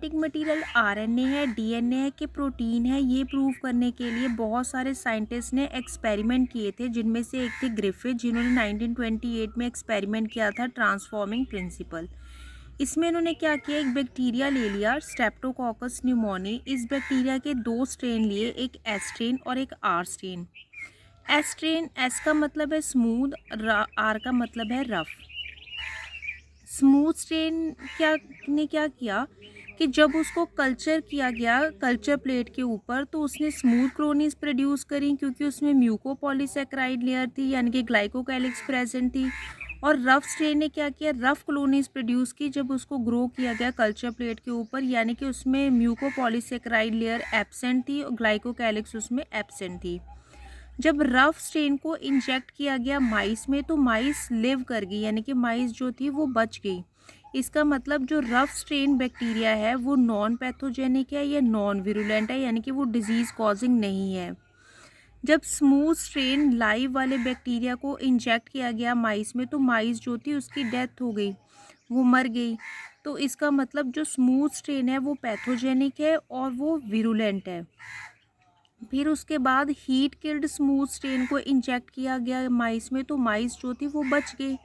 Genetic material RNA है, DNA है कि प्रोटीन है, ये प्रूव करने के लिए बहुत सारे साइंटिस्ट ने एक्सपेरिमेंट किए थे, जिनमें से एक थे ग्रिफिथ, जिन्होंने 1928 में एक्सपेरिमेंट किया था ट्रांसफॉर्मिंग प्रिंसिपल। इसमें इन्होंने क्या किया, एक बैक्टीरिया ले लिया स्ट्रेप्टोकोकस न्यूमोनी। इस बैक्टीरिया के दो स्ट्रेन लिए, एक एस स्ट्रेन और एक R strain. S strain, S का मतलब है स्मूथ, आर का मतलब है रफ। स्मूथ स्ट्रेन क्या किया कि जब उसको कल्चर किया गया कल्चर प्लेट के ऊपर, तो उसने स्मूथ कॉलोनीज प्रोड्यूस करी, क्योंकि उसमें म्यूकोपॉलीसेकेराइड लेयर थी, यानी कि ग्लाइकोकैलिक्स प्रेजेंट थी। और रफ स्ट्रेन ने क्या किया, रफ कॉलोनीज प्रोड्यूस की जब उसको ग्रो किया गया कल्चर प्लेट के ऊपर, यानी कि उसमें म्यूकोपॉलीसेकेराइड लेयर एब्सेंट थी और ग्लाइकोकैलिक्स उसमें एब्सेंट थी। जब रफ स्ट्रेन को इंजेक्ट किया गया माइस में, तो माइस लिव कर गई, यानी कि माइस जो थी वो बच गई। इसका मतलब जो रफ स्ट्रेन बैक्टीरिया है वो नॉन पैथोजेनिक है या नॉन विरुलेंट है, यानी कि वो डिजीज़ कॉजिंग नहीं है। जब स्मूथ स्ट्रेन लाइव वाले बैक्टीरिया को इंजेक्ट किया गया माइस में, तो माइस जो थी उसकी डेथ हो गई, वो मर गई। तो इसका मतलब जो स्मूथ स्ट्रेन है वो पैथोजेनिक है और वो विरुलेंट है। फिर उसके बाद हीट किल्ड स्मूथ स्ट्रेन को इंजेक्ट किया गया माइस में, तो माइस जो थी वो बच गई।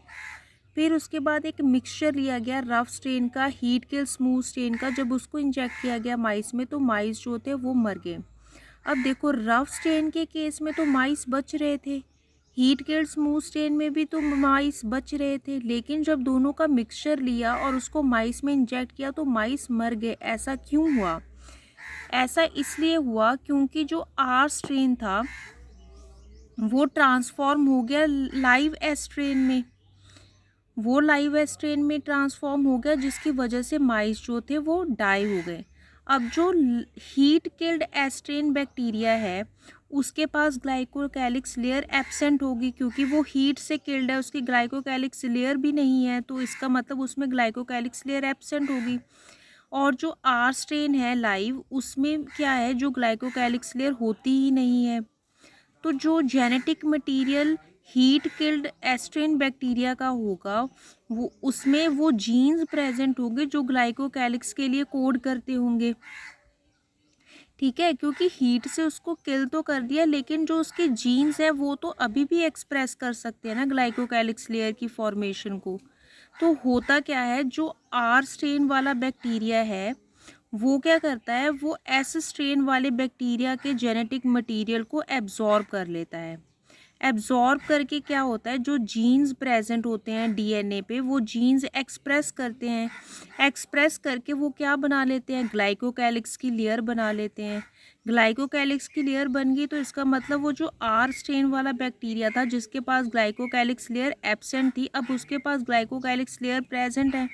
फिर उसके बाद एक मिक्सचर लिया गया रफ स्ट्रेन का, हीट किल्ड स्मूथ स्ट्रेन का। जब उसको इंजेक्ट किया गया माइस में, तो माइस जो थे वो मर गए। अब देखो, रफ स्ट्रेन के केस में तो माइस बच रहे थे, हीट किल्ड स्मूथ स्ट्रेन में भी तो माइस बच रहे थे, लेकिन जब दोनों का मिक्सचर लिया और उसको माइस में इंजेक्ट किया तो माइस मर गए। ऐसा क्यों हुआ? ऐसा इसलिए हुआ क्योंकि जो आर स्ट्रेन था वो ट्रांसफॉर्म हो गया लाइव एस्ट्रेन में, वो लाइव एस्ट्रेन में ट्रांसफॉर्म हो गया, जिसकी वजह से माइस जो थे वो डाई हो गए। अब जो हीट किल्ड एस्ट्रेन बैक्टीरिया है उसके पास ग्लाइकोकैलिक्स लेयर एब्सेंट होगी, क्योंकि वो हीट से किल्ड है, उसकी ग्लाइकोकैलिक्स लेयर भी नहीं है, तो इसका मतलब उसमें ग्लाइकोकैलिक्स लेयर एब्सेंट होगी। और जो आर स्ट्रेन है लाइव, उसमें क्या है, जो ग्लाइकोकैलिक्स लेयर होती ही नहीं है। तो जो genetic material heat killed strain bacteria का होगा, वो उसमें वो जीन्स प्रेजेंट होंगे जो ग्लाइकोकैलिक्स के लिए कोड करते होंगे। ठीक है, क्योंकि हीट से उसको किल तो कर दिया, लेकिन जो उसके जीन्स है वो तो अभी भी एक्सप्रेस कर सकते हैं ना ग्लाइकोकैलिक्स लेयर की फॉर्मेशन को। तो होता क्या है, जो आर स्ट्रेन वाला बैक्टीरिया है वो क्या करता है, वो एस स्ट्रेन वाले बैक्टीरिया के जेनेटिक मटेरियल को एब्जॉर्ब कर लेता है। एब्जॉर्ब करके क्या होता है, जो जीन्स प्रेजेंट होते हैं डीएनए पे, वो जीन्स एक्सप्रेस करते हैं। एक्सप्रेस करके वो क्या बना लेते हैं, ग्लाइकोकैलिक्स की लेयर बना लेते हैं। ग्लाइकोकैलिक्स की लेयर बन गई, तो इसका मतलब वो जो आर स्ट्रेन वाला बैक्टीरिया था जिसके पास ग्लाइकोकैलिक्स लेयर एब्सेंट थी, अब उसके पास ग्लाइकोकैलिक्स लेयर प्रेजेंट है।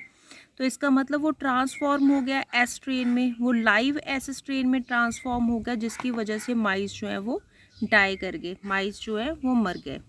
तो इसका मतलब वो ट्रांसफॉर्म हो गया एस स्ट्रेन में, वो लाइव एस स्ट्रेन में ट्रांसफॉर्म हो गया, जिसकी वजह से माइस जो है वो डाई कर गए, माइस जो है वो मर गए।